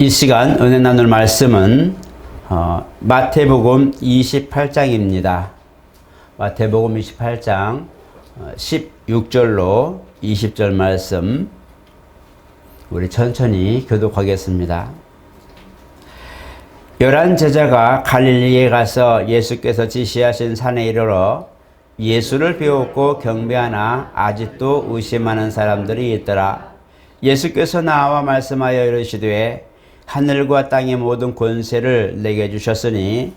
이 시간 은혜 나눌 말씀은 마태복음 28장입니다. 마태복음 28장 16절로 20절 말씀 우리 천천히 교독하겠습니다. 11 제자가 갈릴리에 가서 예수께서 지시하신 산에 이르러 예수를 배웠고 경배하나 아직도 의심하는 사람들이 있더라. 예수께서 나와 말씀하여 이르시되 하늘과 땅의 모든 권세를 내게 주셨으니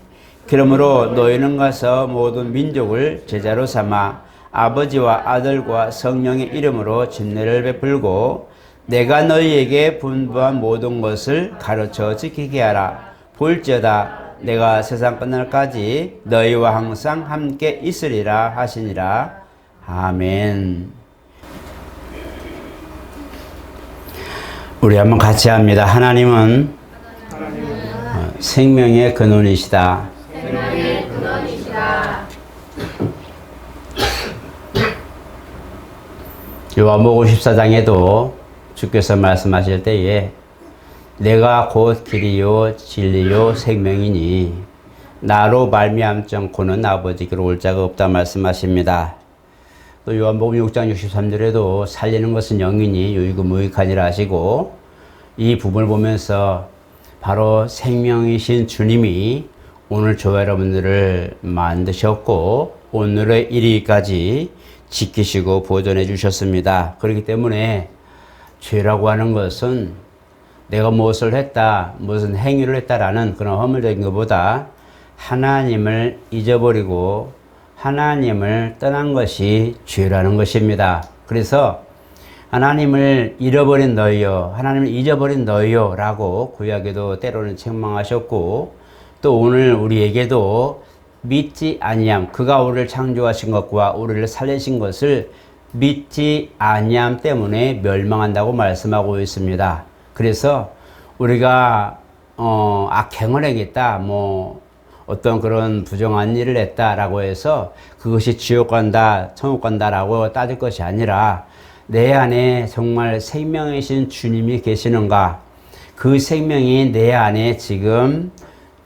그러므로 너희는 가서 모든 민족을 제자로 삼아 아버지와 아들과 성령의 이름으로 진례를 베풀고 내가 너희에게 분부한 모든 것을 가르쳐 지키게 하라. 볼지어다 내가 세상 끝날까지 너희와 항상 함께 있으리라 하시니라. 아멘. 우리 한번 같이 합니다. 하나님은 생명의 근원이시다. 요한복음 14장에도 주께서 말씀하실 때에 내가 곧 길이요 진리요 생명이니 나로 말미암지 않고는 아버지께로 올 자가 없다 말씀하십니다. 또 요한복음 6장 63절에도 살리는 것은 영이니 유익은 무익하니라 하시고 이 부분을 보면서 바로 생명이신 주님이 오늘 저와 여러분들을 만드셨고 오늘의 이르기까지 지키시고 보존해 주셨습니다. 그렇기 때문에 죄라고 하는 것은 내가 무엇을 했다, 무슨 행위를 했다라는 그런 허물적인 것보다 하나님을 잊어버리고 하나님을 떠난 것이 죄라는 것입니다. 그래서 하나님을 잃어버린 너희요, 하나님을 잊어버린 너희요 라고 구약에도 때로는 책망하셨고 또 오늘 우리에게도 믿지 아니함, 그가 우리를 창조하신 것과 우리를 살리신 것을 믿지 아니함 때문에 멸망한다고 말씀하고 있습니다. 그래서 우리가 악행을 하겠다, 어떤 그런 부정한 일을 했다라고 해서 그것이 지옥 간다, 천국 간다라고 따질 것이 아니라 내 안에 정말 생명이신 주님이 계시는가, 그 생명이 내 안에 지금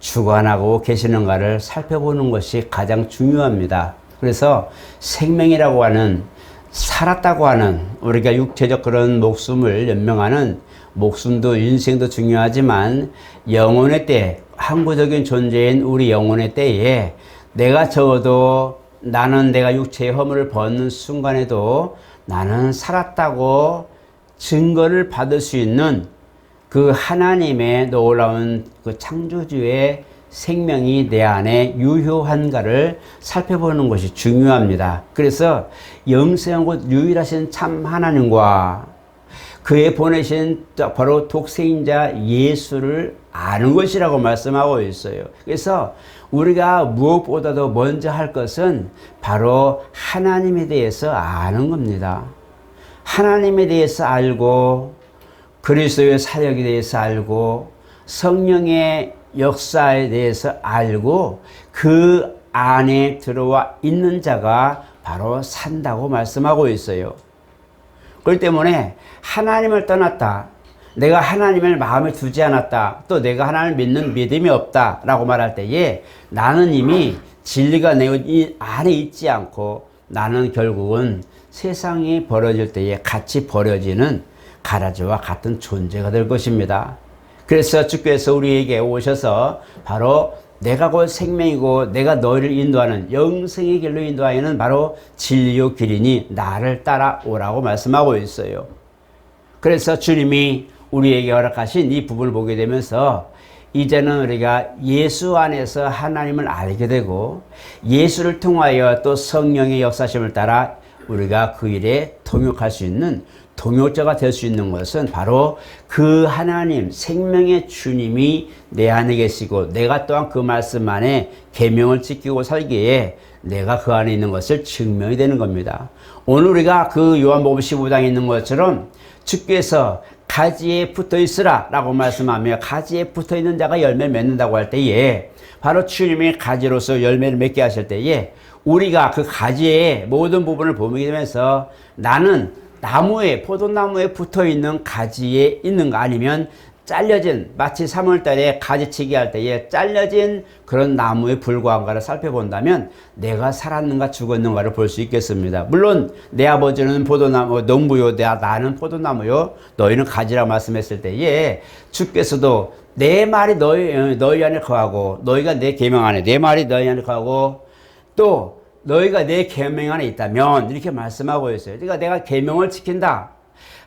주관하고 계시는가를 살펴보는 것이 가장 중요합니다. 그래서 생명이라고 하는, 살았다고 하는, 우리가 육체적 그런 목숨을 연명하는 목숨도 인생도 중요하지만 영혼의 때, 항구적인 존재인 우리 영혼의 때에 내가 적어도 나는 내가 육체의 허물을 벗는 순간에도 나는 살았다고 증거를 받을 수 있는 그 하나님의 놀라운 그 창조주의 생명이 내 안에 유효한가를 살펴보는 것이 중요합니다. 그래서 영생하고 유일하신 참 하나님과 그의 보내신 바로 독생자 예수를 아는 것이라고 말씀하고 있어요. 그래서 우리가 무엇보다도 먼저 할 것은 바로 하나님에 대해서 아는 겁니다. 하나님에 대해서 알고 그리스도의 사역에 대해서 알고 성령의 역사에 대해서 알고 그 안에 들어와 있는 자가 바로 산다고 말씀하고 있어요. 그렇기 때문에 하나님을 떠났다, 내가 하나님을 마음에 두지 않았다, 또 내가 하나님을 믿는 믿음이 없다 라고 말할 때에 나는 이미 진리가 내 안에 있지 않고 나는 결국은 세상이 벌어질 때에 같이 버려지는 가라지와 같은 존재가 될 것입니다. 그래서 주께서 우리에게 오셔서 바로 내가 곧 생명이고 내가 너희를 인도하는 영생의 길로 인도하여는 바로 진리요 길이니 나를 따라오라고 말씀하고 있어요. 그래서 주님이 우리에게 허락하신 이 부분을 보게 되면서 이제는 우리가 예수 안에서 하나님을 알게 되고 예수를 통하여 또 성령의 역사심을 따라 우리가 그 일에 동역할 수 있는 동역자가 될 수 있는 것은 바로 그 하나님 생명의 주님이 내 안에 계시고 내가 또한 그 말씀 안에 계명을 지키고 살기에 내가 그 안에 있는 것을 증명이 되는 겁니다. 오늘 우리가 그 요한복음 15장에 있는 것처럼 주께서 가지에 붙어 있으라 라고 말씀하며 가지에 붙어 있는 자가 열매를 맺는다고 할 때에 바로 주님이 가지로서 열매를 맺게 하실 때에 우리가 그 가지의 모든 부분을 보게 되면서 나는 나무에, 포도나무에 붙어 있는 가지에 있는가, 아니면 잘려진, 마치 3월달에 가지치기 할 때에 잘려진 그런 나무에 불과한가를 살펴본다면 내가 살았는가 죽었는가를 볼 수 있겠습니다. 물론 내 아버지는 포도나무 농부요, 나는 포도나무요, 너희는 가지라 말씀했을 때에 주께서도 내 말이 너희 안에 거하고 너희가 내 계명 안에, 내 말이 너희 안에 거하고 또 너희가 내 계명 안에 있다면 이렇게 말씀하고 있어요. 그러니까 내가 계명을 지킨다.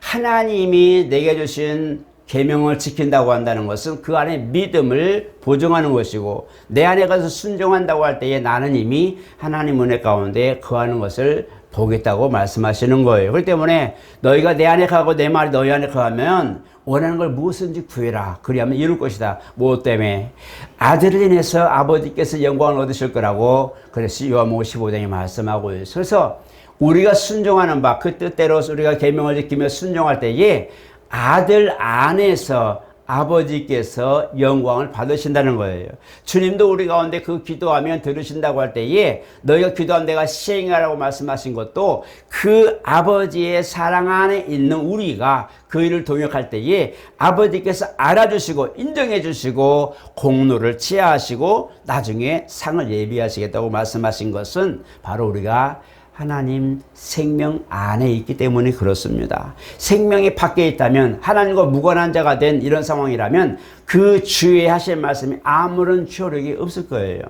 하나님이 내게 주신 계명을 지킨다고 한다는 것은 그 안에 믿음을 보증하는 것이고 내 안에 가서 순종한다고 할 때에 나는 이미 하나님 은혜 가운데 거하는 것을 보겠다고 말씀하시는 거예요. 그렇기 때문에 너희가 내 안에 거하고 내 말이 너희 안에 거하면 원하는 걸 무엇인지 구해라. 그리하면 이룰 것이다. 무엇 때문에? 아들을 인해서 아버지께서 영광을 얻으실 거라고 그래서 요한복음 15장에 말씀하고 있어요. 그래서 우리가 순종하는 바 그 뜻대로 우리가 계명을 지키며 순종할 때에 아들 안에서 아버지께서 영광을 받으신다는 거예요. 주님도 우리 가운데 그 기도하면 들으신다고 할 때에 너희가 기도한 내가 시행하라고 말씀하신 것도 그 아버지의 사랑 안에 있는 우리가 그 일을 동역할 때에 아버지께서 알아주시고 인정해 주시고 공로를 치하하시고 나중에 상을 예비하시겠다고 말씀하신 것은 바로 우리가 하나님 생명 안에 있기 때문에 그렇습니다. 생명이 밖에 있다면 하나님과 무관한 자가 된 이런 상황이라면 그 주의 하실 말씀이 아무런 효력이 없을 거예요.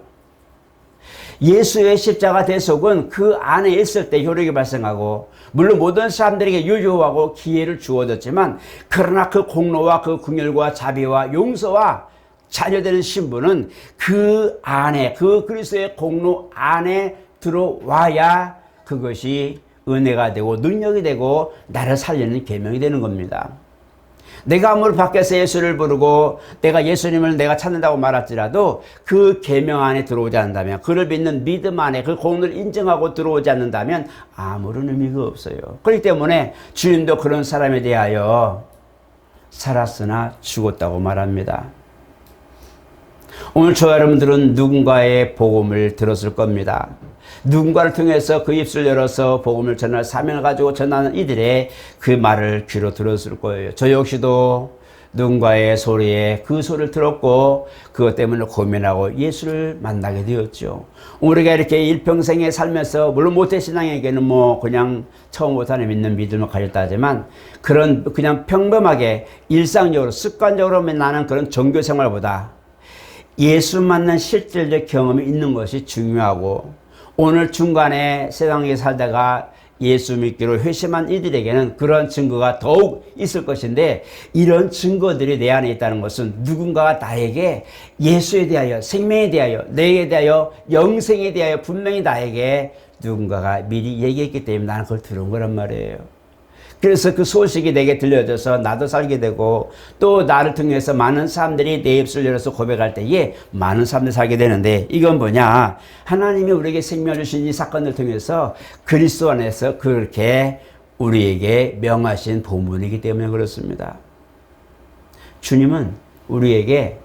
예수의 십자가 대속은 그 안에 있을 때 효력이 발생하고 물론 모든 사람들에게 유효하고 기회를 주어졌지만 그러나 그 공로와 그 긍휼과 자비와 용서와 자녀되는 신분은 그 안에 그 그리스도의 공로 안에 들어와야 그것이 은혜가 되고 능력이 되고 나를 살리는 계명이 되는 겁니다. 내가 아무리 밖에서 예수를 부르고 내가 예수님을 내가 찾는다고 말할지라도 그 계명 안에 들어오지 않는다면 그를 믿는 믿음 안에 그 공로를 인정하고 들어오지 않는다면 아무런 의미가 없어요. 그렇기 때문에 주님도 그런 사람에 대하여 살았으나 죽었다고 말합니다. 오늘 저와 여러분들은 누군가의 복음을 들었을 겁니다. 누군가를 통해서 그 입술 열어서 복음을 전할 사명을 가지고 전하는 이들의 그 말을 귀로 들었을 거예요. 저 역시도 누군가의 소리에 그 소리를 들었고 그것 때문에 고민하고 예수를 만나게 되었죠. 우리가 이렇게 일평생에 살면서 물론 모태신앙에게는 그냥 처음부터 하나님 믿는 믿음을 가졌다 하지만 그런 그냥 평범하게 일상적으로 습관적으로 나는 그런 종교 생활보다 예수 만난 실질적 경험이 있는 것이 중요하고 오늘 중간에 세상에 살다가 예수 믿기로 회심한 이들에게는 그런 증거가 더욱 있을 것인데 이런 증거들이 내 안에 있다는 것은 누군가가 나에게 예수에 대하여 생명에 대하여 내게 대하여 영생에 대하여 분명히 나에게 누군가가 미리 얘기했기 때문에 나는 그걸 들은 거란 말이에요. 그래서 그 소식이 내게 들려져서 나도 살게 되고 또 나를 통해서 많은 사람들이 내 입술 열어서 고백할 때에 많은 사람들이 살게 되는데 이건 뭐냐? 하나님이 우리에게 생명을 주신 이 사건을 통해서 그리스도 안에서 그렇게 우리에게 명하신 보물이기 때문에 그렇습니다. 주님은 우리에게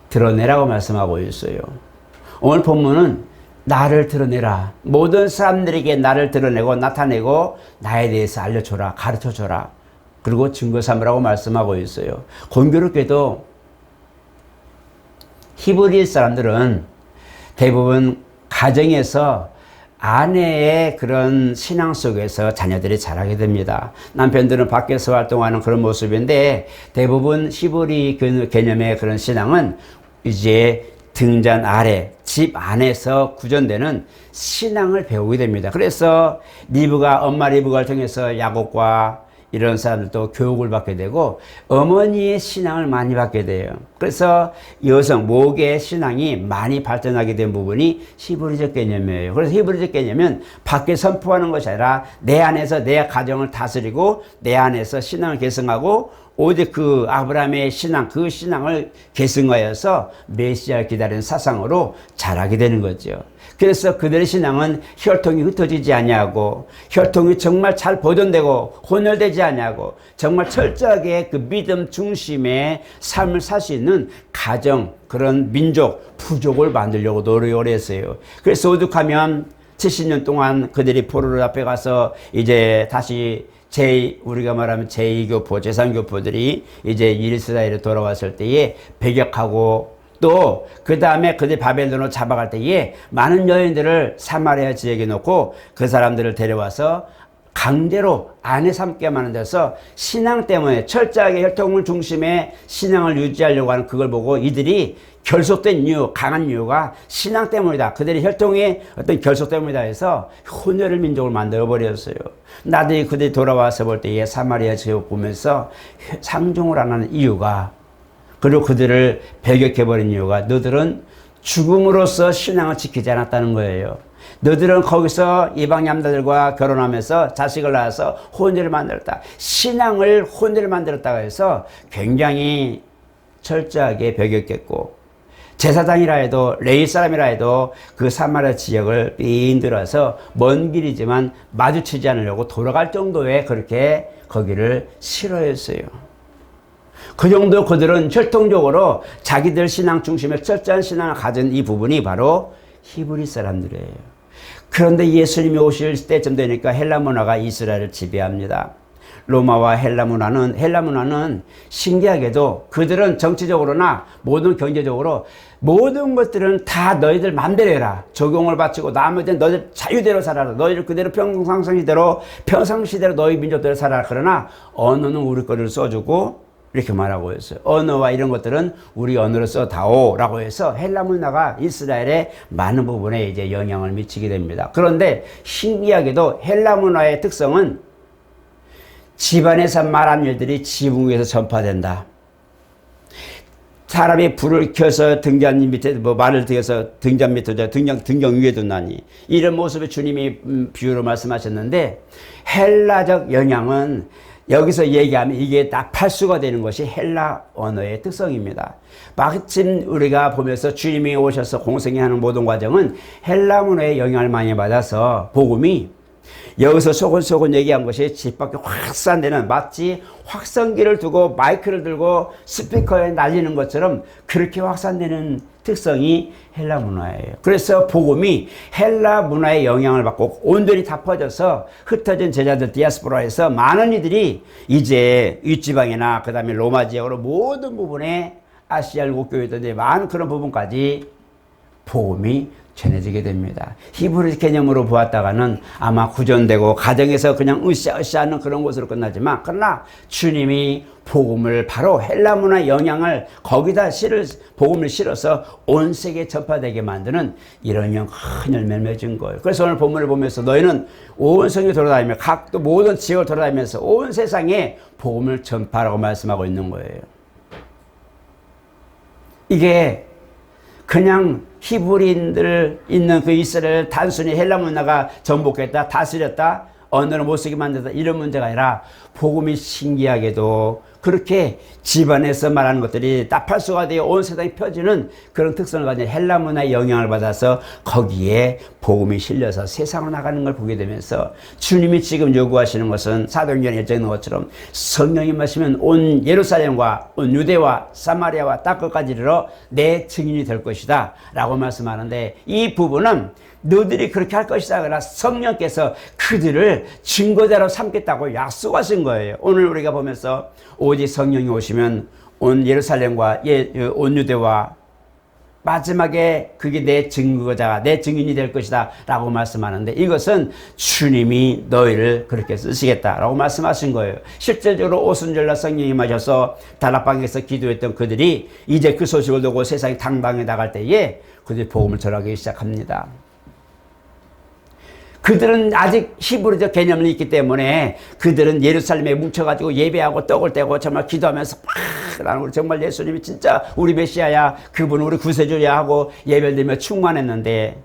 드러내라고 말씀하고 있어요. 오늘 본문은 나를 드러내라. 모든 사람들에게 나를 드러내고 나타내고 나에 대해서 알려줘라. 가르쳐줘라. 그리고 증거 삼으라고 말씀하고 있어요. 공교롭게도 히브리 사람들은 대부분 가정에서 아내의 그런 신앙 속에서 자녀들이 자라게 됩니다. 남편들은 밖에서 활동하는 그런 모습인데 대부분 히브리 개념의 그런 신앙은 이제 등잔 아래 집 안에서 구전되는 신앙을 배우게 됩니다. 그래서 엄마 리브가를 통해서 야곱과 이런 사람들도 교육을 받게 되고 어머니의 신앙을 많이 받게 돼요. 그래서 모계의 신앙이 많이 발전하게 된 부분이 히브리적 개념이에요. 그래서 히브리적 개념은 밖에 선포하는 것이 아니라 내 안에서 내 가정을 다스리고 내 안에서 신앙을 계승하고 오직 그 아브라함의 신앙, 그 신앙을 계승하여서 메시아를 기다리는 사상으로 자라게 되는 거죠. 그래서 그들의 신앙은 혈통이 흩어지지 아니하고 혈통이 정말 잘 보존되고 혼혈되지 아니하고 정말 철저하게 그 믿음 중심의 삶을 살 수 있는 가정, 그런 민족, 부족을 만들려고 노력을 했어요. 그래서 오죽하면 70년 동안 그들이 포로로 잡혀 가서 이제 다시 우리가 말하면 제2교포, 제3교포들이 이제 이스라엘에 돌아왔을 때에 배격하고 또 그 다음에 그들이 바벨론으로 잡아갈 때에 많은 여인들을 사마리아 지역에 놓고 그 사람들을 데려와서 강제로 아내 삼게 만들어서 신앙 때문에 철저하게 혈통을 중심에 신앙을 유지하려고 하는 그걸 보고 이들이 결속된 이유, 강한 이유가 신앙 때문이다. 그들의 혈통의 어떤 결속 때문이다 해서 혼혈을 민족을 만들어 버렸어요. 나중에 그들이 돌아와서 볼 때에 사마리아 지역 보면서 상종을 안 하는 이유가, 그리고 그들을 배격해버린 이유가 너들은 죽음으로써 신앙을 지키지 않았다는 거예요. 너들은 거기서 이방 남자들과 결혼하면서 자식을 낳아서 혼혈을 만들었다. 신앙을 혼혈을 만들었다고 해서 굉장히 철저하게 배격했고, 제사장이라 해도 레위 사람이라 해도 그 사마리아 지역을 삥 들어서 먼 길이지만 마주치지 않으려고 돌아갈 정도의 그렇게 거기를 싫어했어요. 그 정도 그들은 혈통적으로 자기들 신앙 중심의 철저한 신앙을 가진 이 부분이 바로 히브리 사람들이에요. 그런데 예수님이 오실 때쯤 되니까 헬라 문화가 이스라엘을 지배합니다. 로마와 헬라 문화는 신기하게도 그들은 정치적으로나 모든 경제적으로 모든 것들은 다 너희들 맘대로 해라. 적용을 바치고 나머지는 너희들 자유대로 살아라. 너희들 그대로 평상시대로 너희 민족대로 살아라. 그러나 언어는 우리 거를 써주고 이렇게 말하고 있어요. 언어와 이런 것들은 우리 언어로 써다오 라고 해서 헬라 문화가 이스라엘의 많은 부분에 이제 영향을 미치게 됩니다. 그런데 신기하게도 헬라 문화의 특성은 집안에서 말한 일들이 지붕 위에서 전파된다. 사람이 불을 켜서 등잔 밑에 말을 뒤어서 등잔 밑에 등경 위에 둔다니, 이런 모습의 주님이 비유로 말씀하셨는데, 헬라적 영향은 여기서 얘기하면 이게 나팔수가 되는 것이 헬라 언어의 특성입니다. 마침 우리가 보면서 주님이 오셔서 공생애하는 모든 과정은 헬라 문화의 영향을 많이 받아서 복음이 여기서 소곤소곤 얘기한 것이 집 밖에 확산되는, 마치 확성기를 두고 마이크를 들고 스피커에 날리는 것처럼 그렇게 확산되는 특성이 헬라 문화예요. 그래서 복음이 헬라 문화의 영향을 받고 온전히 다 퍼져서 흩어진 제자들 디아스포라에서 많은 이들이 이제 윗지방이나 그 다음에 로마 지역으로 모든 부분에 아시아 일곱 교회들이 많은 그런 부분까지 복음이 전해지게 됩니다. 히브리 개념으로 보았다가는 아마 구전되고 가정에서 그냥 으쌰으쌰하는 그런 것으로 끝나지만, 그러나 주님이 복음을 바로 헬라 문화 영향을 거기다 복음을 실어서 온 세계에 전파되게 만드는 이런 큰 열매를 맺은 거예요. 그래서 오늘 본문을 보면서 너희는 온 세계 돌아다니며 각도 모든 지역을 돌아다니면서 온 세상에 복음을 전파하라고 말씀하고 있는 거예요. 이게 그냥 히브리인들 있는 그 이스라엘 단순히 헬라 문화가 정복했다, 다스렸다, 언어를 못 쓰게 만들다, 이런 문제가 아니라 복음이 신기하게도 그렇게 집안에서 말하는 것들이 나팔수가 되어 온 세상에 펴지는 그런 특성을 가진 헬라 문화의 영향을 받아서 거기에 복음이 실려서 세상으로 나가는 걸 보게 되면서, 주님이 지금 요구하시는 것은 사도행전에 일정한 것처럼 성령이 마시면 온 예루살렘과 온 유대와 사마리아와 땅 끝까지 이르러 내 증인이 될 것이다 라고 말씀하는데, 이 부분은 너희들이 그렇게 할 것이다, 그러나 성령께서 그들을 증거자로 삼겠다고 약속하신 거예요. 오늘 우리가 보면서 오직 성령이 오시면 온 예루살렘과 온 유대와 마지막에 그게 내 증거자가, 내 증인이 될 것이다 라고 말씀하는데, 이것은 주님이 너희를 그렇게 쓰시겠다 라고 말씀하신 거예요. 실질적으로 오순절날 성령이 마셔서 다락방에서 기도했던 그들이 이제 그 소식을 듣고 세상에 당당히 나갈 때에 그들이 복음을 전하기 시작합니다. 그들은 아직 히브리적 개념이 있기 때문에 그들은 예루살렘에 뭉쳐가지고 예배하고 떡을 떼고 정말 기도하면서 나는 정말 예수님이 진짜 우리 메시아야, 그분은 우리 구세주야 하고 예배드리며 충만했는데,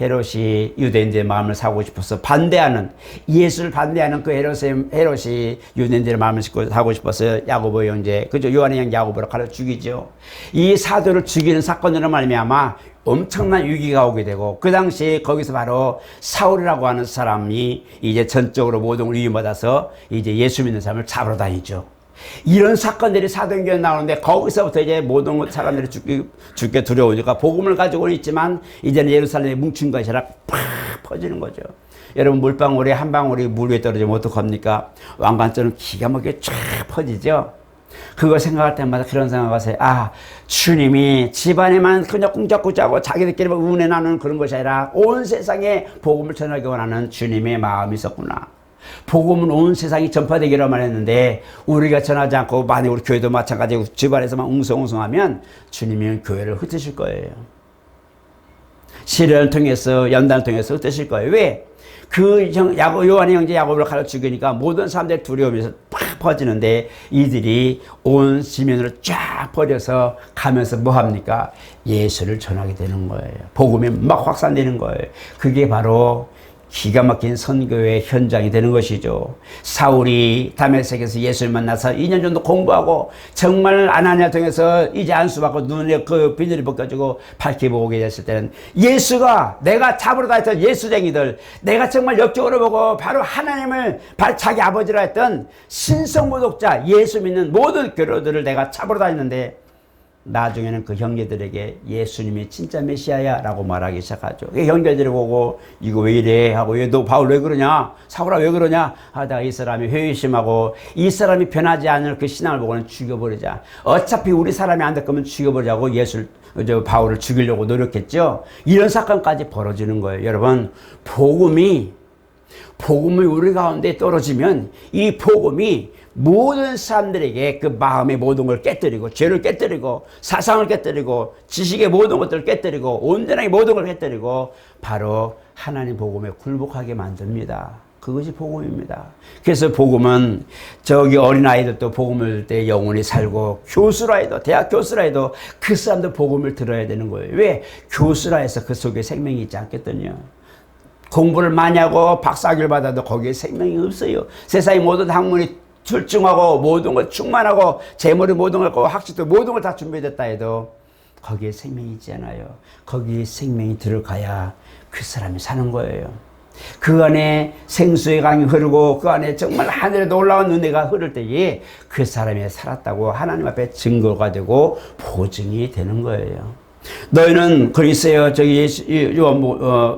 헤롯이 유대인들의 마음을 사고 싶어서 반대하는, 예수를 반대하는 그 헤롯이 유대인들의 마음을 사고 싶어서 야고보 형제, 그죠, 요한의 형 야고보를 가르쳐 죽이죠. 이 사도를 죽이는 사건으로 말미암아 엄청난 위기가 오게 되고, 그 당시에 거기서 바로 사울이라고 하는 사람이 이제 전적으로 모든 걸 위임받아서 이제 예수 믿는 사람을 잡으러 다니죠. 이런 사건들이 사도행전에 나오는데 거기서부터 이제 모든 사람들이 죽게 두려우니까 복음을 가지고는 있지만 이제는 예루살렘에 뭉친 것이 아니라 팍 퍼지는 거죠. 여러분 물방울이 한 방울이 물 위에 떨어지면 어떡합니까? 왕관처럼 기가 막히게 쫙 퍼지죠. 그걸 생각할 때마다 그런 생각하세요. 아, 주님이 집안에만 그냥 꿍짝꿍짝하고 자기들끼리만 은혜 나누는 그런 것이 아니라 온 세상에 복음을 전하기 원하는 주님의 마음이 있었구나. 복음은 온 세상이 전파되기로만 했는데 우리가 전하지 않고 만약 우리 교회도 마찬가지고 집안에서만 웅성웅성하면 주님이 교회를 흩으실 거예요. 시련을 통해서 연단을 통해서 흩으실 거예요. 왜? 요한의 형제 야고보를 가르쳐 죽이니까 모든 사람들의 두려움에서 팍 퍼지는데 이들이 온 지면으로 쫙 퍼져서 가면서 뭐 합니까? 예수를 전하게 되는 거예요. 복음이 막 확산되는 거예요. 그게 바로 기가 막힌 선교의 현장이 되는 것이죠. 사울이 다메섹에서 예수를 만나서 2년 정도 공부하고 정말 아나니아를 통해서 이제 안수 받고 눈에 그 비늘이 벗겨지고 밝게 보게 됐을 때는 예수가 내가 잡으러 다녔던 예수쟁이들, 내가 정말 옆쪽으로 보고 바로 하나님을 자기 아버지라 했던 신성모독자 예수 믿는 모든 교로들을 내가 잡으러 다녔는데 나중에는 그 형제들에게 예수님이 진짜 메시아야 라고 말하기 시작하죠. 형제들이 보고 이거 왜 이래 하고 너 바울 왜 그러냐, 사울아 왜 그러냐 하다가 이 사람이 회의심하고 이 사람이 변하지 않을 그 신앙을 보고는 죽여버리자. 어차피 우리 사람이 안 될 거면 죽여버리자고 바울을 죽이려고 노력했죠. 이런 사건까지 벌어지는 거예요. 여러분, 복음이 우리 가운데 떨어지면 이 복음이 모든 사람들에게 그 마음의 모든 걸 깨뜨리고 죄를 깨뜨리고 사상을 깨뜨리고 지식의 모든 것들을 깨뜨리고 온전하게 모든 걸 깨뜨리고 바로 하나님 복음에 굴복하게 만듭니다. 그것이 복음입니다. 그래서 복음은 저기 어린아이들도 복음을 때 영혼이 살고 교수라 해도 대학 교수라 해도 그 사람도 복음을 들어야 되는 거예요. 왜? 교수라 해서 그 속에 생명이 있지 않겠더냐. 공부를 많이 하고 박사학위를 받아도 거기에 생명이 없어요. 세상의 모든 학문이 출중하고 모든 걸 충만하고 재물이 모든 걸 갖고 학식도 모든 걸 다 준비됐다 해도 거기에 생명이 있지 않아요. 거기에 생명이 들어가야 그 사람이 사는 거예요. 그 안에 생수의 강이 흐르고 그 안에 정말 하늘에도 올라온 은혜가 흐를 때에 그 사람이 살았다고 하나님 앞에 증거가 되고 보증이 되는 거예요. 너희는 그리스요 저기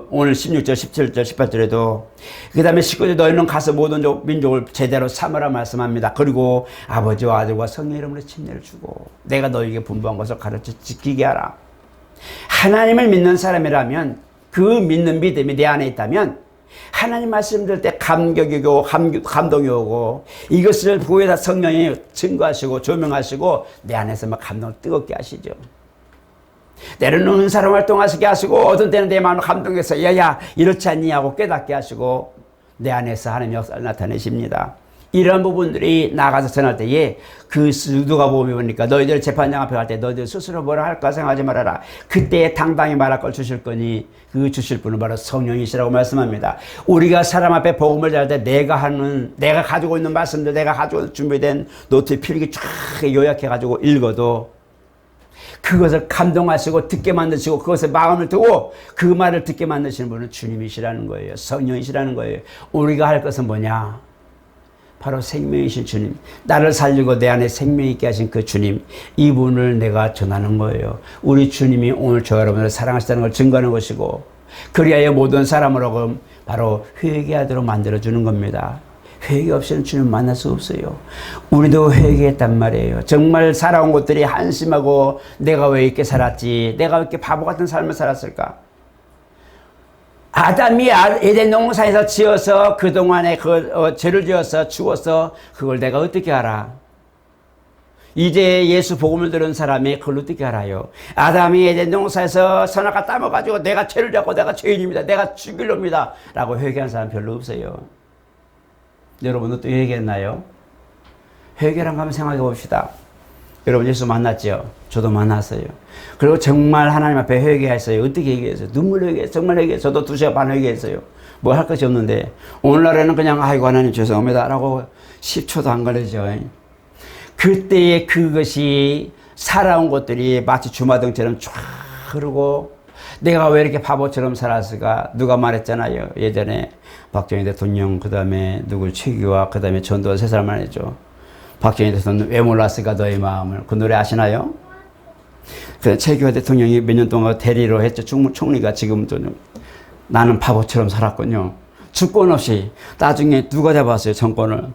오늘 16절 17절 18절에도 그 다음에 19절 너희는 가서 모든 민족을 제대로 삼으라 말씀합니다. 그리고 아버지와 아들과 성령의 이름으로 침례를 주고 내가 너희에게 분부한 것을 가르쳐 지키게 하라. 하나님을 믿는 사람이라면 그 믿는 믿음이 내 안에 있다면 하나님 말씀 들을 때 감격이 오고 감동이 오고 이것을 보여다 성령이 증거하시고 조명하시고 내 안에서 막 감동을 뜨겁게 하시죠. 때로는 은사로 활동하시게 하시고 어떤 때는 내 마음을 감동해서 야야 이렇지 않니 하고 깨닫게 하시고 내 안에서 하나님의 역사를 나타내십니다. 이런 부분들이 나가서 전할 때에 그 누가복음에 보니까 너희들 재판장 앞에 갈 때 너희들 스스로 뭐라 할까 생각하지 말아라. 그때 당당히 말할 걸 주실 거니 그 주실 분은 바로 성령이시라고 말씀합니다. 우리가 사람 앞에 복음을 전할 때 내가 가지고 있는 말씀들 내가 가지고 준비된 노트 필기 쫙 요약해 가지고 읽어도 그것을 감동하시고 듣게 만드시고 그것에 마음을 두고 그 말을 듣게 만드시는 분은 주님이시라는 거예요. 성령이시라는 거예요. 우리가 할 것은 뭐냐? 바로 생명이신 주님, 나를 살리고 내 안에 생명 있게 하신 그 주님, 이분을 내가 전하는 거예요. 우리 주님이 오늘 저 여러분을 사랑하시다는 걸 증거하는 것이고 그리하여 모든 사람으로 바로 회개하도록 만들어주는 겁니다. 회개 없이는 주님 만날 수 없어요. 우리도 회개했단 말이에요. 정말 살아온 것들이 한심하고 내가 왜 이렇게 살았지? 내가 왜 이렇게 바보 같은 삶을 살았을까? 아담이 에덴 동산에서 지어서 그동안에 죄를 지어서 죽어서 그걸 내가 어떻게 알아? 이제 예수 복음을 들은 사람이 그걸 어떻게 알아요? 아담이 에덴 동산에서 선악과 따먹어가지고 내가 죄를 잡고 내가 죄인입니다. 내가 죽일렵니다. 라고 회개한 사람 별로 없어요. 여러분도 또 회개했나요? 회개란 거 한번 생각해 봅시다. 여러분 예수 만났죠? 저도 만났어요. 그리고 정말 하나님 앞에 회개했어요. 어떻게 회개했어요? 눈물로 회개했어요. 정말 회개했어요. 저도 2시간 반 회개했어요. 뭐 할 것이 없는데 오늘날에는 그냥 아이고 하나님 죄송합니다 라고 10초도 안 걸리죠. 그때의 그것이 살아온 것들이 마치 주마등처럼 쫙 흐르고 내가 왜 이렇게 바보처럼 살았을까? 누가 말했잖아요. 예전에 박정희 대통령, 그 다음에 최규화, 그 다음에 전두환 세 사람만 했죠. 박정희 대통령 왜 몰랐을까 너의 마음을. 그 노래 아시나요? 그 최규하 대통령이 몇 년 동안 대리로 했죠. 총리가 지금 좀 나는 바보처럼 살았군요. 주권 없이 나중에 누가 잡았어요 정권을.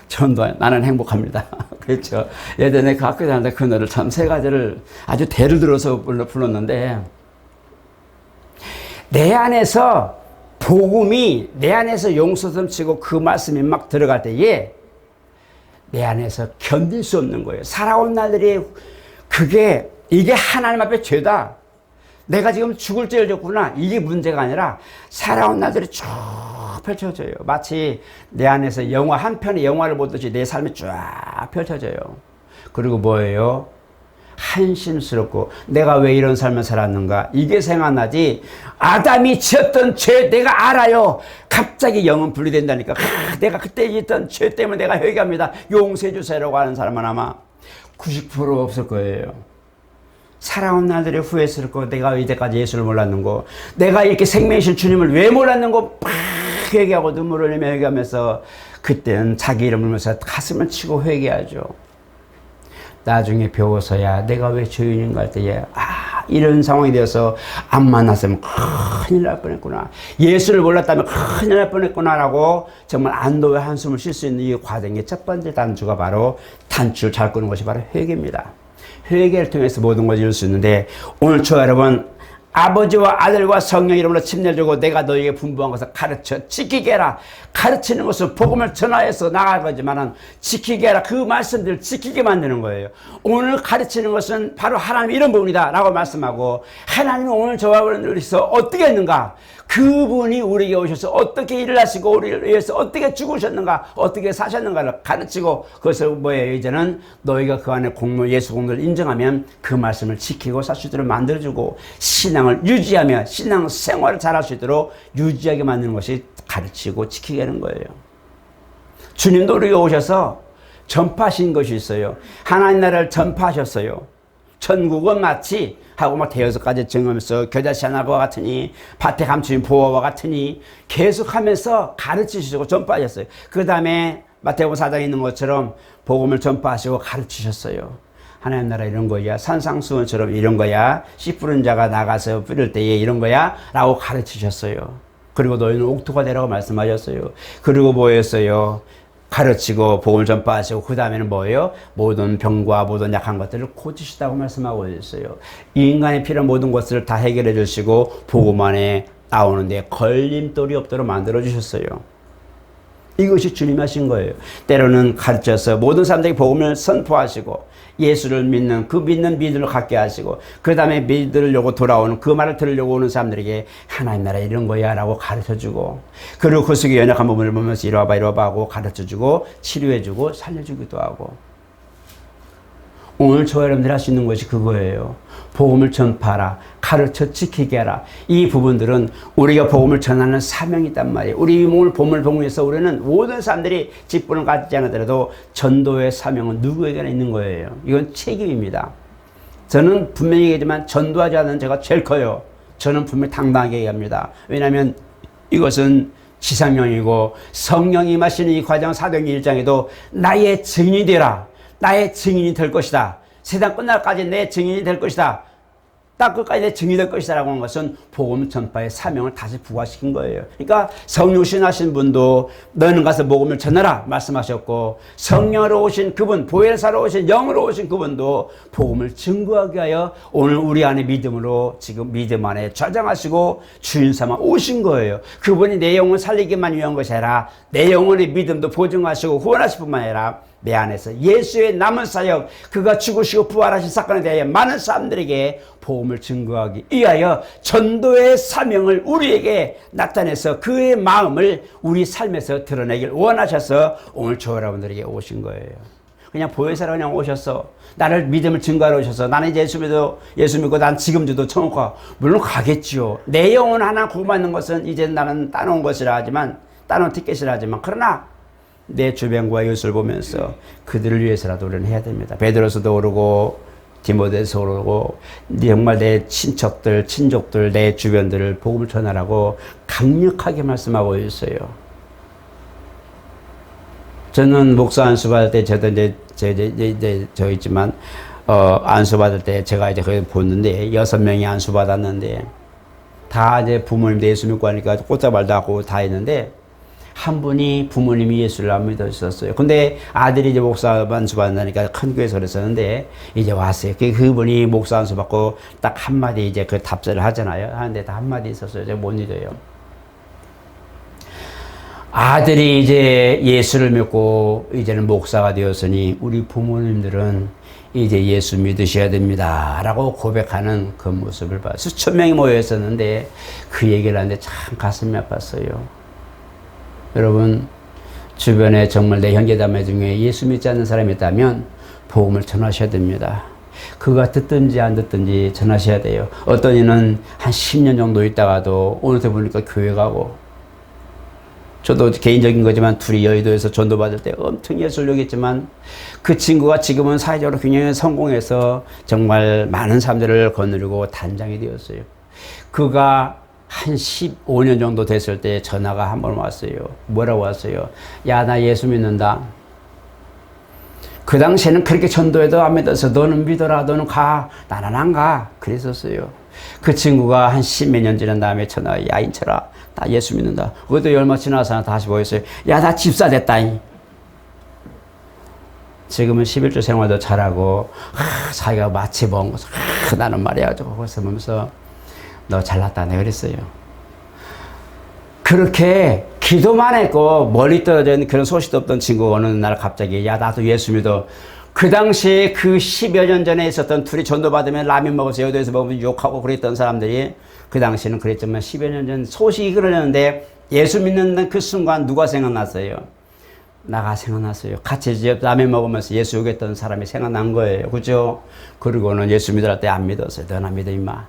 전두환 나는 행복합니다. 그렇죠. 예전에 그 학교 다닐 때 그 노래를 참 세 가지를 아주 대를 들어서 불렀는데 내 안에서 복음이 내 안에서 용서섬 치고 그 말씀이 막 들어갈 때에 내 안에서 견딜 수 없는 거예요. 살아온 날들이 이게 하나님 앞에 죄다. 내가 지금 죽을 죄를 졌구나. 이게 문제가 아니라 살아온 날들이 쭉 펼쳐져요. 마치 내 안에서 영화 한 편의 영화를 보듯이 내 삶이 쫙 펼쳐져요. 그리고 뭐예요? 한심스럽고 내가 왜 이런 삶을 살았는가 이게 생각나지. 아담이 지었던 죄 내가 알아요. 갑자기 영은 분리된다니까. 내가 그때 짓던 죄 때문에 내가 회개합니다. 용서해 주세요라고 하는 사람은 아마 90% 없을 거예요. 살아온 날들이 후회스럽고 내가 이때까지 예수를 몰랐는고 내가 이렇게 생명이신 주님을 왜 몰랐는고 막 회개하고 눈물을 흘리며 회개하면서 그때는 자기 이름을 물면서 가슴을 치고 회개하죠. 나중에 배워서야 내가 왜 죄인인가 할 때에 이런 상황이 되어서 안 만났으면 큰일 날 뻔했구나. 예수를 몰랐다면 큰일 날 뻔했구나라고 정말 안도의 한숨을 쉴 수 있는 이 과정의 첫 번째 단추가 바로 단추를 잘 끄는 것이 바로 회개입니다. 회개를 통해서 모든 것을 이룰 수 있는데 오늘 저 여러분 아버지와 아들과 성령 이름으로 침례를 주고 내가 너에게 분부한 것을 가르쳐 지키게 해라. 가르치는 것은 복음을 전하여서 나갈 거지만 지키게 해라. 그 말씀들을 지키게 만드는 거예요. 오늘 가르치는 것은 바로 하나님 이런 부분이다 라고 말씀하고 하나님이 오늘 저와 우리에서 어떻게 했는가 그분이 우리에게 오셔서 어떻게 일을 하시고 우리를 위해서 어떻게 죽으셨는가 어떻게 사셨는가를 가르치고 그것을 뭐예요. 이제는 너희가 그 안에 예수 공로를 인정하면 그 말씀을 지키고 살 수 있도록 만들어주고 신앙을 유지하며 신앙 생활을 잘할 수 있도록 유지하게 만드는 것이 가르치고 지키게 하는 거예요. 주님도 우리에게 오셔서 전파하신 것이 있어요. 하나님 나라를 전파하셨어요. 천국은 마치 하고 막 대여섯 가지 증하면서 겨자씨 하나와 같으니 밭에 감추인 보화와 같으니 계속하면서 가르치시고 전파하셨어요. 그 다음에 마태복음 4장에 있는 것처럼 복음을 전파하시고 가르치셨어요. 하나님 나라 이런 거야. 산상수훈처럼 이런 거야. 씨 뿌린 자가 나가서 뿌릴 때에 이런 거야 라고 가르치셨어요. 그리고 너희는 옥토가 되라고 말씀하셨어요. 그리고 뭐였어요? 가르치고 복음을 전파하시고 그 다음에는 뭐예요? 모든 병과 모든 약한 것들을 고치시다고 말씀하고 있어요. 이 인간의 필요한 모든 것을 다 해결해 주시고 복음 안에 나오는데 걸림돌이 없도록 만들어 주셨어요. 이것이 주님이 하신 거예요. 때로는 가르쳐서 모든 사람들에게 복음을 선포하시고 예수를 믿는 그 믿는 믿음을 갖게 하시고 그 다음에 믿으려고 돌아오는 그 말을 들으려고 오는 사람들에게 하나님 나라 이런 거야 라고 가르쳐주고 그리고 그 속에 연약한 부분을 보면서 이리 와봐 하고 가르쳐주고 치료해주고 살려주기도 하고 오늘 저 여러분들이 할 수 있는 것이 그거예요. 복음을 전파하라. 가르쳐 지키게 하라. 이 부분들은 우리가 복음을 전하는 사명이 있단 말이에요. 우리 오늘 복음을 위해서 우리는 모든 사람들이 직분을 갖지 않더라도 전도의 사명은 누구에게나 있는 거예요. 이건 책임입니다. 저는 분명히 얘기하지만 전도하지 않는 제가 제일 커요. 저는 분명히 당당하게 얘기합니다. 왜냐하면 이것은 지상령이고 성령이 마시는 이 과정 사도행전 1장에도 나의 증인이 되라. 나의 증인이 될 것이다. 세상 끝날까지 내 증인이 될 것이다. 딱 끝까지 내 증인이 될 것이다 라고 하는 것은 복음 전파의 사명을 다시 부과시킨 거예요. 그러니까 성령 신하신 분도 너는 가서 복음을 전하라 말씀하셨고 성령으로 오신 그분 보혜사로 오신 영으로 오신 그분도 복음을 증거하게 하여 오늘 우리 안에 믿음으로 지금 믿음 안에 저장하시고 주인 삼아 오신 거예요. 그분이 내 영을 살리기만 위한 것이 아니라 내 영혼의 믿음도 보증하시고 후원하실 뿐만 아니라 내 안에서 예수의 남은 사역 그가 죽으시고 부활하신 사건에 대해 많은 사람들에게 복음을 증거하기 위하여 전도의 사명을 우리에게 나타내서 그의 마음을 우리 삶에서 드러내길 원하셔서 오늘 저 여러분들에게 오신 거예요. 그냥 보혜사로 그냥 오셔서 나를 믿음을 증거하러 오셔서 나는 이제 예수 믿고 난 지금도 천국 가 물론 가겠지요. 내 영혼 하나 구원받는 것은 이제 나는 따놓은 것이라 하지만 따놓은 티켓이라 하지만 그러나 내 주변과 이웃을 보면서 그들을 위해서라도 우리는 해야 됩니다. 베드로서도 오르고 디모데서 오르고 정말 내 친척들, 친족들, 내 주변들을 복음을 전하라고 강력하게 말씀하고 있어요. 저는 목사 안수 받을 때 저도 저 있지만 안수 받을 때 제가 이제 거기 보는데 6명이 안수 받았는데 다 이제 부모님도 예수 믿고 하니까 꽃다발도 하고 다 했는데 한 분이 부모님이 예수를 안 믿으셨어요. 근데 아들이 이제 목사 안수 받는다니까 큰 교회에서 그랬었는데 이제 왔어요. 그분이 목사 안수 받고 딱 한마디 이제 그 답변을 하잖아요. 하는데 다 한마디 있었어요. 제가 못 잊어요. 아들이 이제 예수를 믿고 이제는 목사가 되었으니 우리 부모님들은 이제 예수 믿으셔야 됩니다 라고 고백하는 그 모습을 봐요. 수천 명이 모여 있었는데 그 얘기를 하는데 참 가슴이 아팠어요. 여러분 주변에 정말 내 형제자매 중에 예수 믿지 않는 사람이 있다면 복음을 전하셔야 됩니다. 그가 듣든지 안 듣든지 전하셔야 돼요. 어떤 이는 한 10년 정도 있다가도 오늘부터 보니까 교회 가고, 저도 개인적인 거지만 둘이 여의도에서 전도받을 때 엄청 예수를 여겼지만 그 친구가 지금은 사회적으로 굉장히 성공해서 정말 많은 사람들을 거느리고 단장이 되었어요. 그가 한 15년 정도 됐을 때 전화가 한 번 왔어요. 뭐라고 왔어요? 야, 나 예수 믿는다. 그 당시에는 그렇게 전도해도 안 믿어서 너는 믿어라, 너는 가, 나는 안 가. 그랬었어요. 그 친구가 한 10몇 년 지난 다음에 전화가, 야, 인철아, 나 예수 믿는다. 그것도 얼마 지나서 다시 보였어요. 야, 나 집사 됐다잉. 지금은 11조 생활도 잘하고, 자기가 마치 본 것을, 나는 말이야. 그래서 보면서, 너 잘났다. 내가 그랬어요. 그렇게 기도만 했고, 멀리 떨어져 있는 그런 소식도 없던 친구가 어느 날 갑자기, 야, 나도 예수 믿어. 그 당시에 그 10여 년 전에 있었던 둘이 전도받으면 라면 먹어서 여도에서 먹으면 욕하고 그랬던 사람들이 그 당시에는 그랬지만 10여 년 전 소식이 그러는데 예수 믿는 그 순간 누가 생각났어요? 나가 생각났어요. 같이 라면 먹으면서 예수 욕했던 사람이 생각난 거예요. 그죠? 그리고는 예수 믿으라 때 안 믿었어요. 너나 믿어 임마.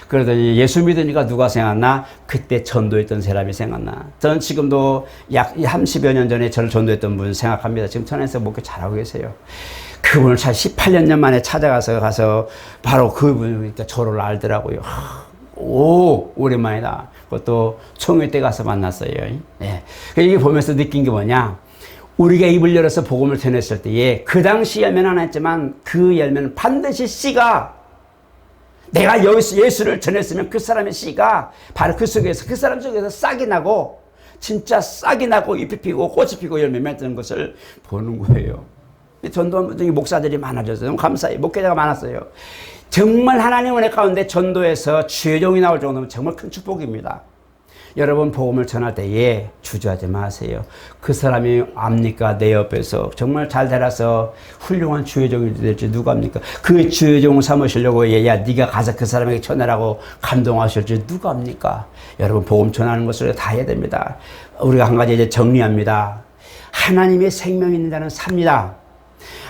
그러더니 예수 믿으니까 누가 생각나? 그때 전도했던 사람이 생각나. 저는 지금도 약 30여 년 전에 저를 전도했던 분 생각합니다. 지금 천안에서 목회 잘하고 계세요. 그분을 18년 만에 찾아가서 바로 그분이 저를 알더라고요. 오, 오랜만이다. 그것도 총회 때 가서 만났어요. 네. 이게 보면서 느낀 게 뭐냐? 우리가 입을 열어서 복음을 전했을 때에 그 당시 열매는 안 했지만 그 열매는 반드시 씨가, 내가 여기서 예수를 전했으면 그 사람의 씨가 바로 그 속에서, 그 사람 속에서 싹이 나고, 진짜 싹이 나고 잎이 피고 꽃이 피고 열매 맺는 것을 보는 거예요. 전도 목사들이 많아져서 너무 감사해요. 목회자가 많았어요. 정말 하나님 은혜 가운데 전도에서 죄종이 나올 정도면 정말 큰 축복입니다. 여러분 복음을 전할 때에 주저하지 마세요. 그 사람이 압니까? 내 옆에서 정말 잘 자라서 훌륭한 주의종이 될지 누가 압니까? 그 주의종을 삼으시려고 야 네가 가서 그 사람에게 전하라고 감동하실지 누가 압니까? 여러분 복음 전하는 것을 다 해야 됩니다. 우리가 한 가지 이제 정리합니다. 하나님의 생명이 있는 자는 삽니다.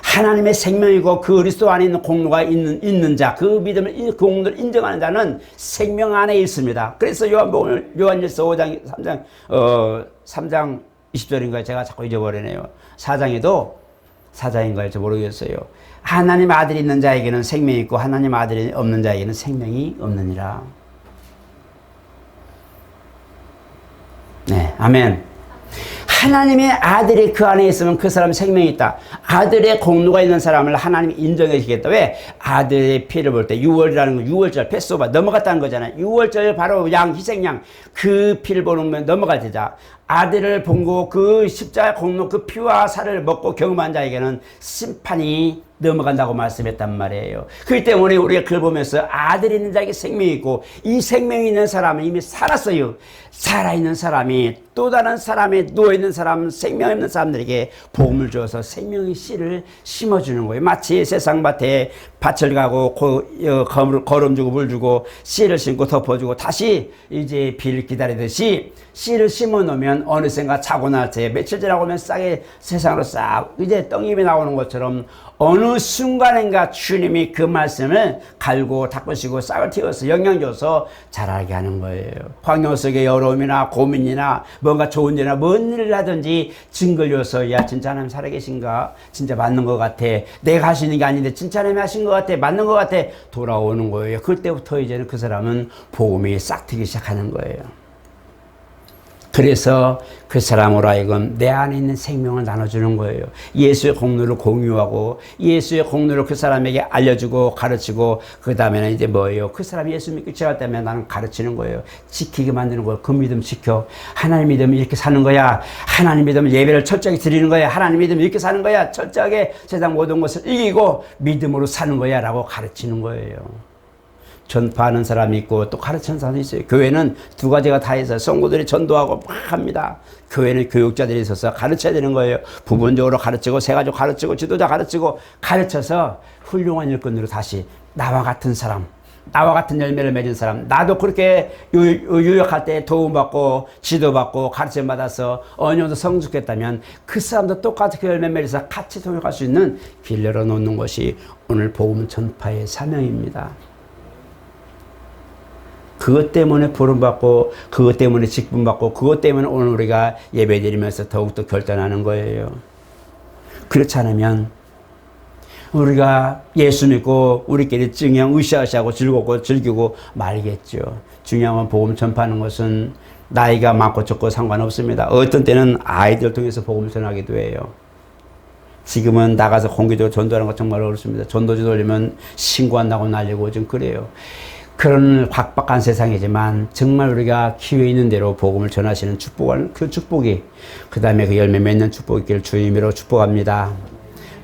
하나님의 생명이고 그 그리스도 안에 있는 공로가 있는 자, 그 믿음을, 그 공로를 인정하는 자는 생명 안에 있습니다. 그래서 요한일서 5장 3장 20절인가요? 제가 자꾸 잊어버리네요. 4장인가요? 저 모르겠어요. 하나님 아들이 있는 자에게는 생명이 있고 하나님 아들이 없는 자에게는 생명이 없느니라. 네, 아멘. 하나님의 아들이 그 안에 있으면 그 사람 생명이 있다. 아들의 공로가 있는 사람을 하나님이 인정해 주겠다. 왜? 아들의 피를 볼 때 6월이라는 건 6월절 패스오버 넘어갔다는 거잖아요. 6월절 바로 양, 희생양, 그 피를 보면 넘어갈 테자. 아들을 본고 그 십자가 공로 그 피와 살을 먹고 경험한 자에게는 심판이 넘어간다고 말씀했단 말이에요. 그렇기 때문에 우리가 그걸 보면서 아들이 있는 자에게 생명이 있고 이 생명이 있는 사람은 이미 살았어요. 살아있는 사람이 또 다른 사람에 누워있는 사람, 생명 있는 사람들에게 복음을 주어서 생명의 씨를 심어주는 거예요. 마치 세상 밭에 밭을 가고 거름 주고 물 주고 씨를 심고 덮어주고 다시 이제 비를 기다리듯이 씨를 심어 놓으면 어느샌가 차고 날 때 며칠 지나고 오면 싹이 세상으로 싹 이제 떡잎이 나오는 것처럼 어느 순간인가 주님이 그 말씀을 갈고 닦으시고 싹을 틔워서 영양 줘서 자라게 하는 거예요. 환경 속의 어려움이나 고민이나 뭔가 좋은 일이나 뭔 일을 하든지 증거를 줘서 야 진짜 하나님 살아계신가? 진짜 맞는 것 같아. 내가 하시는 게 아닌데 진짜 하나님 하신 것 같아. 맞는 것 같아. 돌아오는 거예요. 그때부터 이제는 그 사람은 복음이 싹 트기 시작하는 거예요. 그래서 그 사람으로 하여금 내 안에 있는 생명을 나눠주는 거예요. 예수의 공로를 공유하고 예수의 공로를 그 사람에게 알려주고 가르치고 그 다음에는 이제 뭐예요? 그 사람이 예수 믿고 지났다면 나는 가르치는 거예요. 지키게 만드는 거예요. 그 믿음 지켜. 하나님 믿으면 이렇게 사는 거야. 하나님 믿으면 예배를 철저하게 드리는 거야. 하나님 믿으면 이렇게 사는 거야. 철저하게 세상 모든 것을 이기고 믿음으로 사는 거야 라고 가르치는 거예요. 전파하는 사람이 있고 또 가르치는 사람이 있어요. 교회는 두 가지가 다 있어요. 성도들이 전도하고 막 합니다. 교회는 교육자들이 있어서 가르쳐야 되는 거예요. 부분적으로 가르치고 세가지고 가르치고 지도자 가르치고 가르쳐서 훌륭한 일꾼으로 다시 나와 같은 사람, 나와 같은 열매를 맺은 사람, 나도 그렇게 유역할 때 도움받고 지도받고 가르침 받아서 어느 정도 성숙했다면 그 사람도 똑같이 그 열매 맺어서 같이 동역할 수 있는 길 열어놓는 것이 오늘 복음 전파의 사명입니다. 그것 때문에 부름받고 그것 때문에 직분받고 그것 때문에 오늘 우리가 예배드리면서 더욱더 결단하는 거예요. 그렇지 않으면 우리가 예수 믿고 우리끼리 그냥 으쌰으쌰하고 즐겁고 즐기고 말겠죠. 중요한 건 복음 전파하는 것은 나이가 많고 적고 상관없습니다. 어떤 때는 아이들 통해서 복음을 전하기도 해요. 지금은 나가서 공개적으로 전도하는 거 정말 어렵습니다. 전도지 돌리면 신고한다고 날리고 좀 그래요. 그런 각박한 세상이지만 정말 우리가 기회 있는 대로 복음을 전하시는 축복을, 그 축복이 그 다음에 그 열매 맺는 축복이 있기를 주님으로 축복합니다.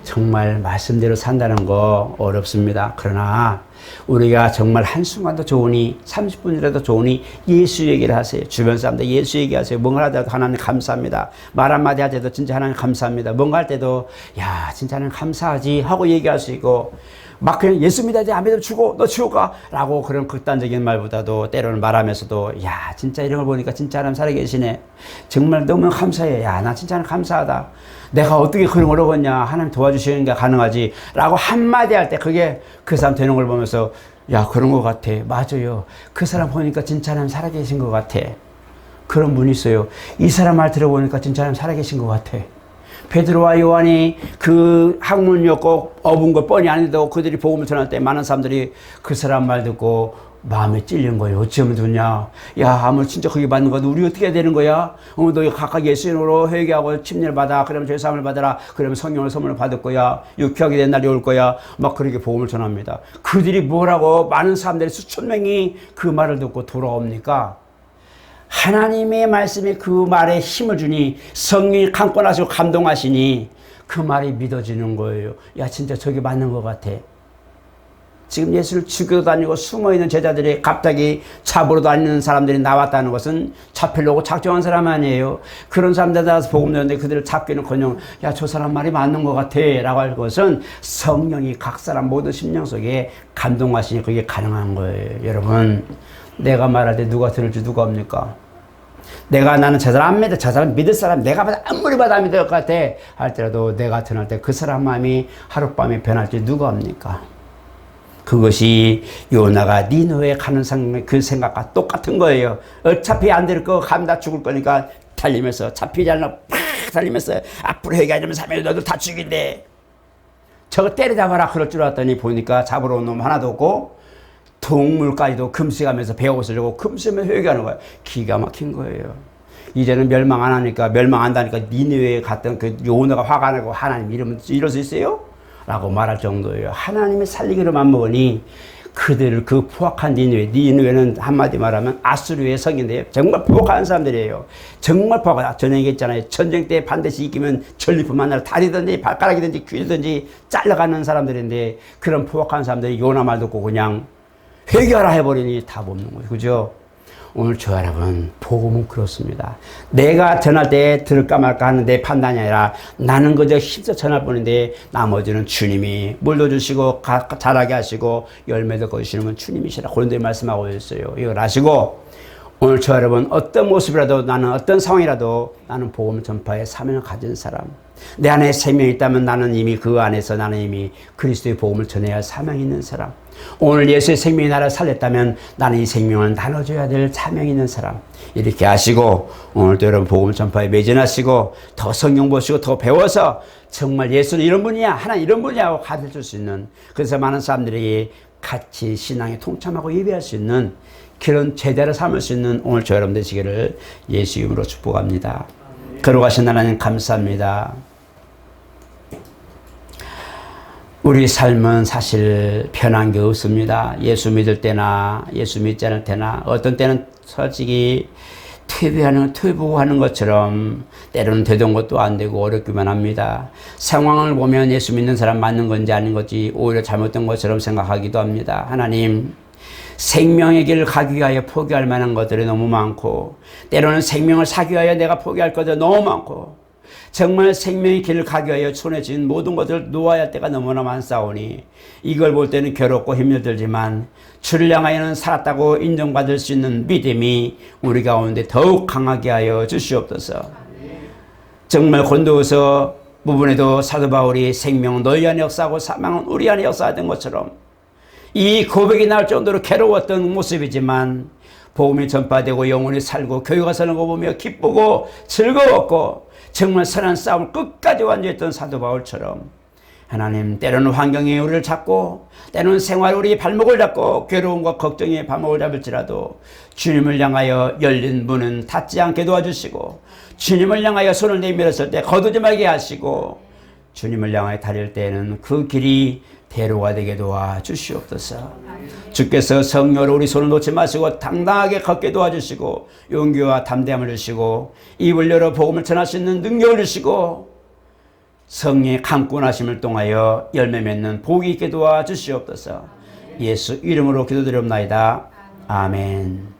정말 말씀대로 산다는 거 어렵습니다. 그러나 우리가 정말 한순간도 좋으니 30분이라도 좋으니 예수 얘기를 하세요. 주변 사람들 예수 얘기하세요. 뭔가 할 때도 하나님 감사합니다. 말 한마디 할 때도 진짜 하나님 감사합니다. 뭔가 할 때도 야 진짜 하나님 감사하지 하고 얘기할 수 있고 막 그냥 예수 믿어야지 안 믿으면 죽어 너 지옥 가 라고 그런 극단적인 말보다도 때로는 말하면서도 야 진짜 이런 걸 보니까 진짜 하나님 살아계시네. 정말 너무 감사해. 야 나 진짜 하나님 감사하다. 내가 어떻게 그런 걸 얻었냐. 하나님 도와주시는 게 가능하지 라고 한마디 할 때 그게 그 사람 되는 걸 보면서 야 그런 것 같아. 맞아요. 그 사람 보니까 진짜 하나님 살아계신 것 같아. 그런 분이 있어요. 이 사람 말 들어보니까 진짜 하나님 살아계신 것 같아. 베드로와 요한이 그 학문이었고 어분 걸 뻔히 아닌데도 그들이 복음을 전할 때 많은 사람들이 그 사람 말 듣고 마음에 찔린 거예요. 어찌하면 좋냐. 야 아무 진짜 그게 맞는 거야. 우리 어떻게 해야 되는 거야. 너 각각 예수님으로 회개하고 침례를 받아. 그러면 죄사함을 받아라. 그러면 성령을 선물을 받을 거야. 유쾌하게 된 날이 올 거야. 막 그렇게 복음을 전합니다. 그들이 뭐라고 많은 사람들이 수천 명이 그 말을 듣고 돌아옵니까? 하나님의 말씀이 그 말에 힘을 주니 성령이 강권하시고 감동하시니 그 말이 믿어지는 거예요. 야 진짜 저게 맞는 것 같아. 지금 예수를 죽여 다니고 숨어있는 제자들이 갑자기 잡으러 다니는 사람들이 나왔다는 것은 잡히려고 작정한 사람 아니에요. 그런 사람들에 따라서 복음 전하는데 그들을 잡기는커녕 야 저 사람 말이 맞는 것 같아 라고 할 것은 성령이 각 사람 모든 심령 속에 감동하시니 그게 가능한 거예요. 여러분 내가 말할 때 누가 들을지 누가 합니까? 내가 나는 저 사람 안 믿어. 저 사람 믿을 사람 내가 봐도 아무리 봐도 안 믿을 것 같아 할때라도 내가 전할 때 그 사람 마음이 하룻밤에 변할지 누가 합니까? 그것이 요나가 니느웨에 가는 그 생각과 똑같은 거예요. 어차피 안 될 거 감다 죽을 거니까 달리면서 잡히지 않나 팍 달리면서 앞으로 회개하려면 3일 너들 다 죽인대. 저거 때려잡아라 그럴 줄 알았더니 보니까 잡으러 온 놈 하나도 없고 동물까지도 금식하면서 배옷을 주고 금식하면서 회개하는 거예요. 기가 막힌 거예요. 이제는 멸망 안 하니까 멸망 한다니까 니느웨에 갔던 그 요나가 화가 나고 하나님 이럴 수 있어요? 라고 말할 정도예요. 하나님이 살리기로 맘먹으니 그들을 그 포악한 니느웨는 한마디 말하면 아수르의 성인데요. 정말 포악한 사람들이에요. 정말 포악하다. 전에 얘기했잖아요. 전쟁 때 반드시 이기면 전리품 하나를 다리든지 발가락이든지 귀든지 잘라가는 사람들인데 그런 포악한 사람들이 요나 말 듣고 그냥 회개하라 해버리니 답 없는 거예요. 그죠? 오늘 저 여러분 복음은 그렇습니다. 내가 전할 때 들을까 말까 하는 내 판단이 아니라 나는 그저 힘써 전할 뿐인데 나머지는 주님이 물려주시고 자라게 하시고 열매도 거두시는 건 주님이시라 고린도에 말씀하고 있어요. 이걸 아시고 오늘 저 여러분 어떤 모습이라도 나는 어떤 상황이라도 나는 복음 전파의 사명을 가진 사람, 내 안에 생명이 있다면 나는 이미 그 안에서 나는 이미 그리스도의 복음을 전해야 할 사명이 있는 사람, 오늘 예수의 생명이 나를 살렸다면 나는 이 생명을 나눠줘야 될 사명이 있는 사람, 이렇게 하시고 오늘도 여러분 복음 전파에 매진하시고 더 성경 보시고 더 배워서 정말 예수는 이런 분이야 하나님 이런 분이야 하고 가르칠 수 있는, 그래서 많은 사람들이 같이 신앙에 통참하고 예배할 수 있는 길은 제대로 삼을 수 있는 오늘 저 여러분 되시기를 예수 이름으로 축복합니다. 거룩하신 하나님 감사합니다. 우리 삶은 사실 편한 게 없습니다. 예수 믿을 때나 예수 믿지 않을 때나 어떤 때는 솔직히 퇴보하는 것처럼 때로는 되던 것도 안 되고 어렵기만 합니다. 상황을 보면 예수 믿는 사람 맞는 건지 아닌 건지 오히려 잘못된 것처럼 생각하기도 합니다. 하나님, 생명의 길을 가기 위하여 포기할 만한 것들이 너무 많고 때로는 생명을 사기 위하여 내가 포기할 것들이 너무 많고 정말 생명의 길을 가기 위하여 손에 쥔 모든 것을 놓아야 할 때가 너무나 많사오니 이걸 볼 때는 괴롭고 힘들지만 주를 향하여는 살았다고 인정받을 수 있는 믿음이 우리 가운데 더욱 강하게 하여 주시옵소서. 정말 고린도후서 부분에도 사도 바울이 생명은 너희 안에 역사하고 사망은 우리 안에 역사하던 것처럼 이 고백이 나올 정도로 괴로웠던 모습이지만 복음이 전파되고 영혼이 살고 교회가 사는 거 보며 기쁘고 즐거웠고 정말 선한 싸움을 끝까지 완주했던 사도 바울처럼 하나님, 때로는 환경이 우리를 잡고 때로는 생활이 우리 발목을 잡고 괴로움과 걱정이 발목을 잡을지라도 주님을 향하여 열린 문은 닫지 않게 도와주시고 주님을 향하여 손을 내밀었을 때 거두지 말게 하시고 주님을 향하여 달릴 때에는 그 길이 대로가 되게 도와주시옵소서. 주께서 성령으로 우리 손을 놓지 마시고 당당하게 걷게 도와주시고 용기와 담대함을 주시고 입을 열어 복음을 전할 수 있는 능력을 주시고 성령의 강권하심을 통하여 열매 맺는 복이 있게 도와주시옵소서. 예수 이름으로 기도드리옵나이다. 아멘.